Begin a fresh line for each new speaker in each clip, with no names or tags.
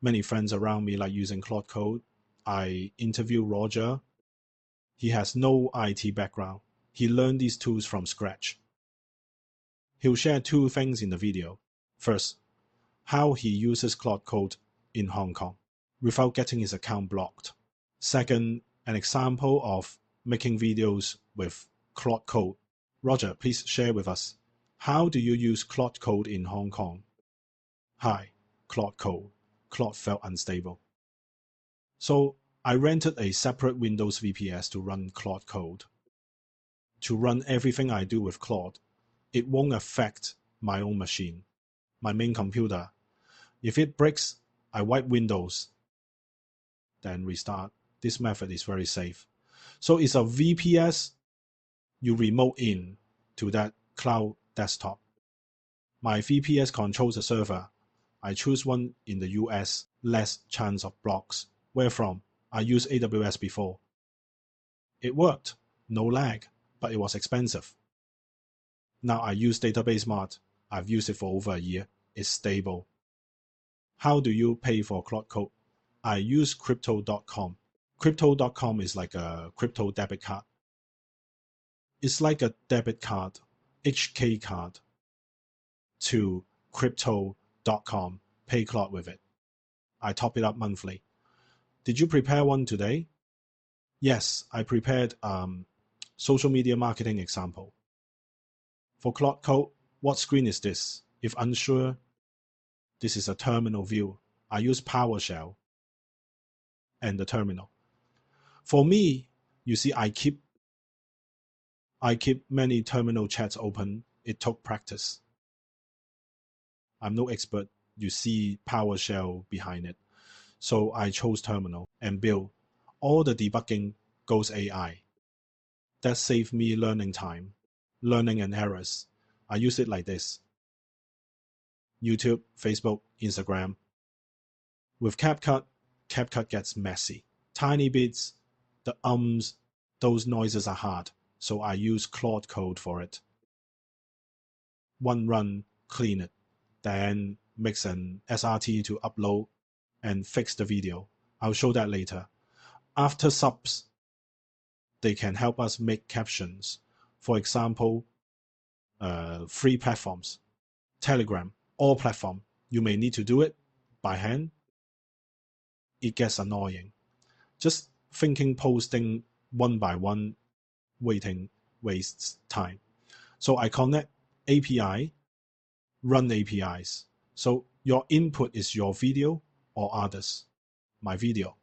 many friends around me like using Claude Code. I interview Roger. He has no IT background. He learned these tools from scratch. He'll share two things in the video. First, how he uses Claude Code in Hong Kong without getting his account blocked. Second, an example of making videos with Claude Code. Roger, please share with us. How do you use Claude Code in Hong Kong? Hi, Claude Code. Claude felt unstable. So I rented a separate Windows VPS to run Claude Code. To run everything I do with Claude, it won't affect my own machine, my main computer. If it breaks, I wipe Windows, then restart. This method is very safe. So it's a VPS you remote in to that cloud desktop. My VPS controls a server. I choose one in the US, less chance of blocks. Where from? I used AWS before. It worked, no lag, but it was expensive. Now I use Database Mart. I've used it for over a year. It's stable. How do you pay for Claude Code? I use crypto.com. Crypto.com is like a crypto debit card. It's like a debit card, HK card, to crypto.com. Pay Claude with it. I top it up monthly. Did you prepare one today? Yes, I prepared social media marketing example. For Claude Code, what screen is this? If unsure, this is a terminal view. I use PowerShell and the terminal. For me, you see, I keep many terminal chats open. It took practice. I'm no expert. You see PowerShell behind it. So I chose terminal and build. All the debugging goes AI. That saved me learning time, learning and errors. I use it like this. YouTube, Facebook, Instagram. With CapCut, CapCut gets messy. Tiny bits, the those noises are hard. So I use Claude Code for it. One run, clean it. Then mix an SRT to upload and fix the video. I'll show that later. After subs, they can help us make captions. For example, 3 platforms. Telegram, all platform. You may need to do it by hand. It gets annoying. Just thinking posting one by one, waiting wastes time. So I connect API, run APIs. So your input is your video or others. My video,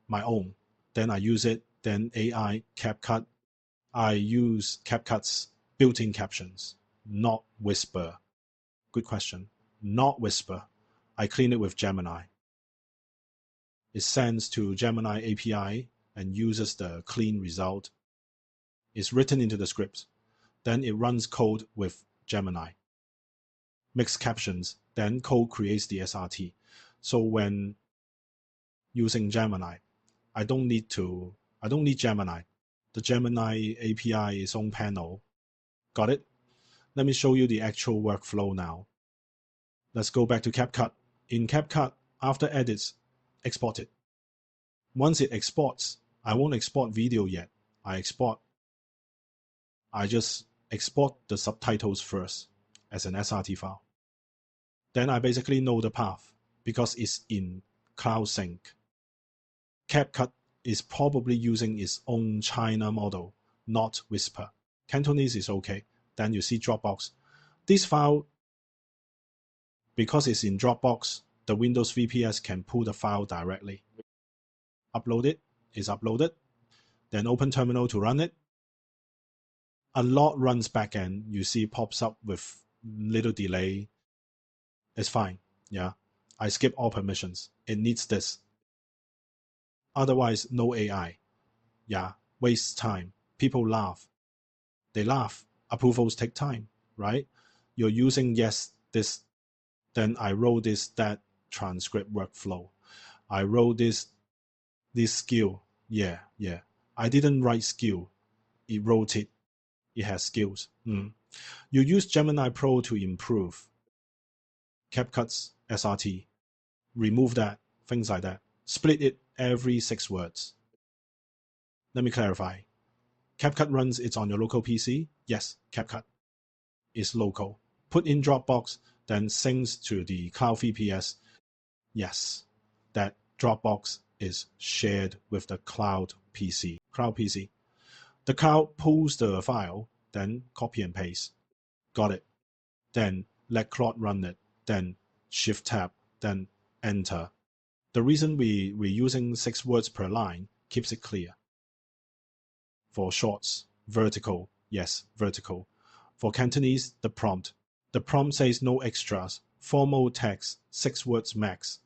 my own. Then I use it. Then AI, CapCut. I use CapCut's built-in captions, not Whisper. Good question. Not Whisper. I clean it with Gemini. It sends to Gemini API and uses the clean result. It's written into the script. Then it runs code with Gemini. Makes captions. Then code creates the SRT. So when using Gemini, I don't need Gemini. The Gemini API is on panel. Got it? Let me show you the actual workflow now. Let's go back to CapCut. In CapCut, after edits, export it. Once it exports, I won't export video yet. I just export the subtitles first as an SRT file. Then I basically know the path because it's in Cloud Sync. CapCut is probably using its own China model, not Whisper. Cantonese is okay. Then you see Dropbox. This file, because it's in Dropbox, the Windows VPS can pull the file directly. Upload it, is uploaded. Then open terminal to run it. A lot runs backend. You see pops up with little delay. It's fine. Yeah. I skip all permissions. It needs this. Otherwise, no AI. Yeah. Wastes time. People laugh. They laugh. Approvals take time, right? You're using yes, this. Then I wrote this, that transcript workflow. I wrote this skill. Yeah. I didn't write skill. It wrote it. It has skills. You use Gemini Pro to improve CapCut's SRT. Remove that. things like that. Split it every 6 words. Let me clarify. CapCut runs it on your local PC? Yes, CapCut is local. Put in Dropbox, then syncs to the cloud VPS. Yes, that Dropbox is shared with the cloud PC. The cloud pulls the file, then copy and paste. Got it. Then let Claude run it. Then Shift Tab, then Enter. The reason we're using 6 words per line keeps it clear. For shorts, vertical, yes, vertical. For Cantonese, the prompt. The prompt says no extras, formal text, 6 words max.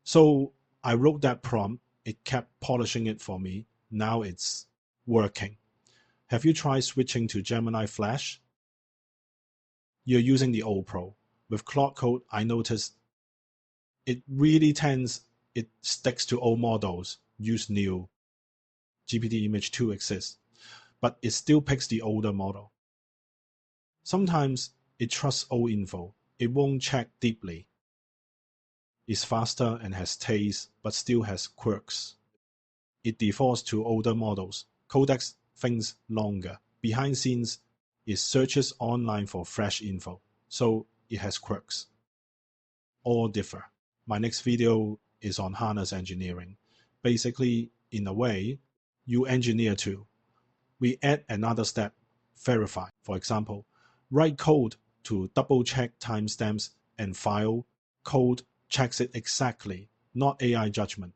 So I wrote that prompt, it kept polishing it for me, now it's working. Have you tried switching to Gemini Flash? You're using the old Pro. With Claude Code, I noticed it sticks to old models, use new. GPT Image 2 exists, but it still picks the older model. Sometimes it trusts old info, it won't check deeply. It's faster and has taste, but still has quirks. It defaults to older models. Codex thinks longer. Behind scenes, it searches online for fresh info, so it has quirks. All differ. My next video is on harness engineering. Basically, in a way, you engineer too. We add another step, verify. For example, write code to double-check timestamps and file. Code checks it exactly, not AI judgment.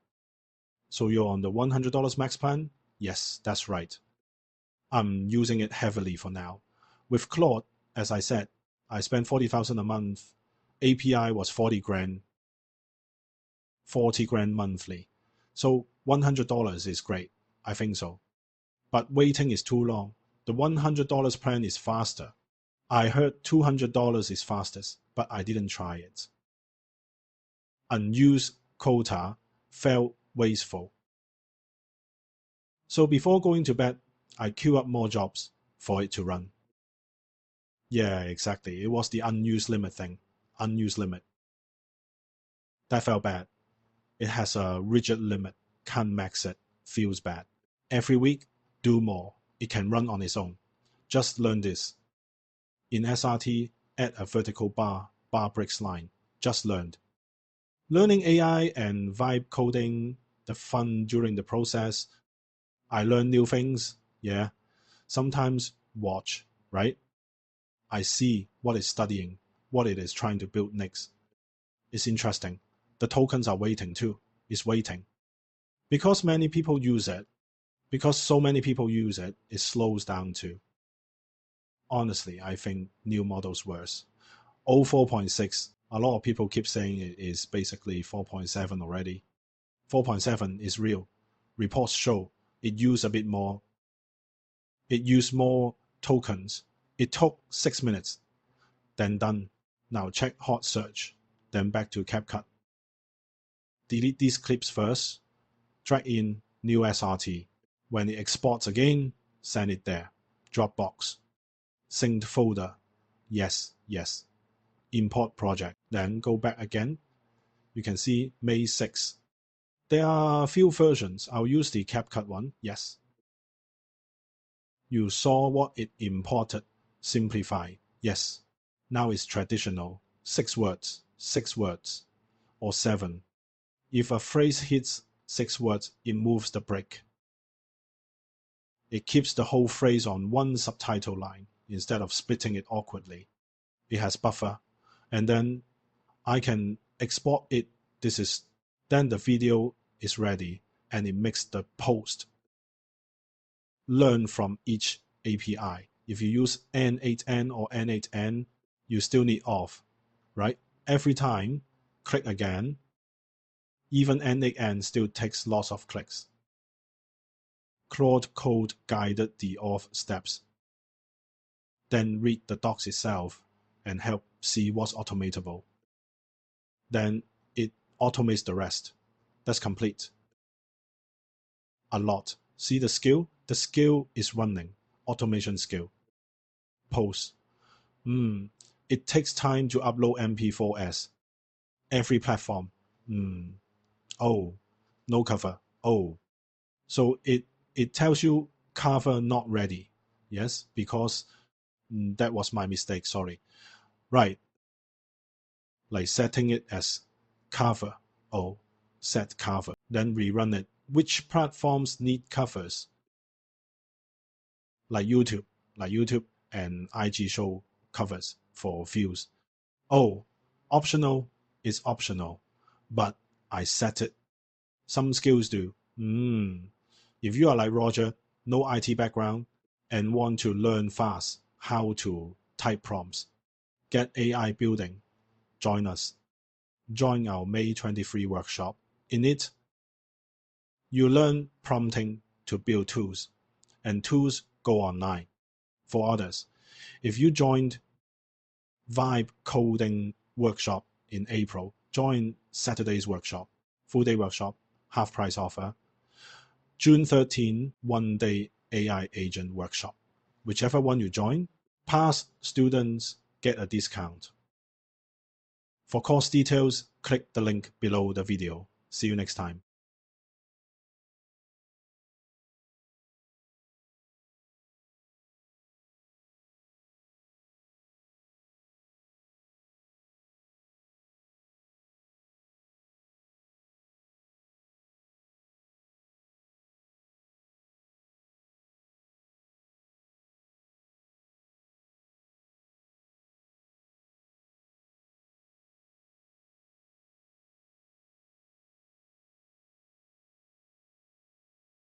So you're on the $100 max plan? Yes, that's right. I'm using it heavily for now. With Claude, as I said, I spent $40,000 a month. API was 40 grand, 40 grand monthly. So $100 is great. I think so. But waiting is too long. The $100 plan is faster. I heard $200 is fastest, but I didn't try it. Unused quota felt wasteful. So before going to bed, I queue up more jobs for it to run. Yeah, exactly. It was the unused limit thing. Unused limit. That felt bad. It has a rigid limit. Can't max it. Feels bad. Every week, do more. It can run on its own. Just learn this. In SRT, add a vertical bar breaks line. Just learned. Learning AI and vibe coding, the fun during the process. I learn new things, yeah. Sometimes watch, right? I see what it's studying, what it is trying to build next. It's interesting. The tokens are waiting too. It's waiting. Because so many people use it, it slows down too. Honestly, I think new models worse. 4.6, a lot of people keep saying it is basically 4.7 already. 4.7 is real. Reports show it used a bit more. It used more tokens. It took 6 minutes. Then done. Now check hot search. Then back to CapCut. Delete these clips first. Drag in new SRT. When it exports again, send it there. Dropbox. Synced folder. Yes, yes. Import project. Then go back again. You can see May 6. There are a few versions. I'll use the CapCut one. Yes. You saw what it imported. Simplify. Yes. Now it's traditional. 6 words. 6 words. Or 7. If a phrase hits 6 words, it moves the break. It keeps the whole phrase on one subtitle line instead of splitting it awkwardly. It has buffer. And then I can export it. Then the video is ready and it makes the post. Learn from each API. If you use N8N or N8N, you still need auth, right? Every time, click again. Even N8N still takes lots of clicks. Claude Code guided the auth steps. Then read the docs itself and help see what's automatable. Then it automates the rest. That's complete. A lot. See the skill? The skill is running. Automation skill. Post. It takes time to upload MP4s. Every platform. Oh, no cover. Oh, so it tells you cover not ready. Yes, because that was my mistake. Sorry. Right, like setting it as cover. Oh, set cover. Then rerun it. Which platforms need covers? Like YouTube, and IG show covers for views. Oh, optional is optional, but I set it. Some skills do. If you are like Roger, no IT background, and want to learn fast how to type prompts, get AI building, join us. Join our May 23 workshop. In it, you learn prompting to build tools, and tools go online. For others, if you joined Vibe coding workshop in April, join Saturday's workshop, full day workshop, half price offer. June 13, 1-day AI agent workshop. Whichever one you join, past students get a discount. For course details, click the link below the video. See you next time.